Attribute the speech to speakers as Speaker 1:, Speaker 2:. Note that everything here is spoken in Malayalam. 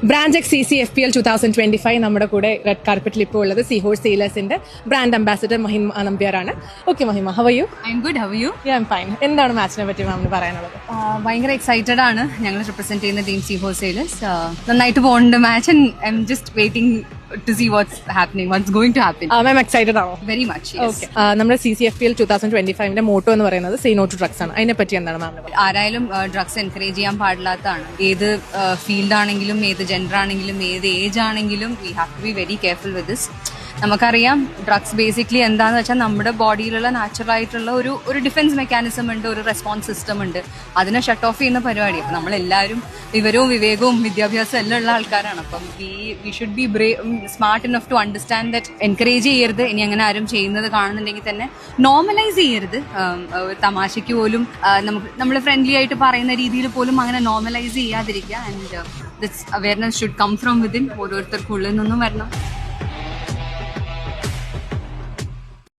Speaker 1: ബ്രാഞ്ച് എക്സ് CCFPL 2025 നമ്മുടെ കൂടെ റെഡ് കാർപ്പറ്റിൽ ഇപ്പോൾ ഉള്ളത് സീഹോഴ്സ് സെയിലേഴ്സിന്റെ ബ്രാൻഡ് അംബാസിഡർ മഹിമ നമ്പ്യാറാണ്. ഓക്കെ മഹിമ, how are you?
Speaker 2: I M good, how are you?
Speaker 1: I am fine. എന്താണ് മാച്ചിനെ പറ്റി മാമിന് പറയാനുള്ളത്?
Speaker 2: ഭയങ്കര എക്സൈറ്റഡ് ആണ്. ഞങ്ങൾ റെപ്രസെന്റ് ചെയ്യുന്ന ടീം സീഹോഴ്സ് സെയിലേഴ്സ്. നന്നായിട്ട് പോകുന്നുണ്ട് match and I am just waiting to see what's happening, what's going to happen.
Speaker 1: Ma'am excited ആണോ?
Speaker 2: Very much, yes.
Speaker 1: ഓക്കെ, നമ്മുടെ CCFPL 2025 മോട്ടോ എന്ന് പറയുന്നത് സേ നോ ടു ഡ്രഗ്സ് ആണ്. അതിനെ പറ്റി എന്താണ് മാമിന് പറയുന്നത്?
Speaker 2: ആരായാലും ഡ്രഗ്സ് എൻകറേജ് ചെയ്യാൻ പാടില്ലാത്തതാണ്. ഏത് ഫീൽഡ് ആണെങ്കിലും, ഏത് ജെൻഡർ ആണെങ്കിലും, ഏത് ഏജ് ആണെങ്കിലും we have to be very careful with this. നമുക്കറിയാം ഡ്രഗ്സ് ബേസിക്കലി എന്താന്ന് വെച്ചാൽ നമ്മുടെ ബോഡിയിലുള്ള നാച്ചുറൽ ആയിട്ടുള്ള ഒരു ഡിഫൻസ് മെക്കാനിസം ഉണ്ട്, ഒരു റെസ്പോൺസ് സിസ്റ്റം ഉണ്ട്. അതിനെ ഷട്ട് ഓഫ് ചെയ്യുന്ന പരിപാടി. അപ്പം നമ്മളെല്ലാവരും വിവരവും വിവേകവും വിദ്യാഭ്യാസവും എല്ലാം ഉള്ള ആൾക്കാരാണ്. അപ്പം we should be smart enough to understand that encourage ചെയ്യരുത്. ഇനി അങ്ങനെ ആരും ചെയ്യുന്നത് കാണുന്നുണ്ടെങ്കിൽ തന്നെ നോർമലൈസ് ചെയ്യരുത്. തമാശയ്ക്ക് പോലും നമ്മൾ ഫ്രണ്ട്ലി ആയിട്ട് പറയുന്ന രീതിയിൽ പോലും അങ്ങനെ നോർമലൈസ് ചെയ്യാതിരിക്കുക. And this awareness should come from within. ഓരോരുത്തർക്കും ഉള്ളിൽ നിന്നും വരണം.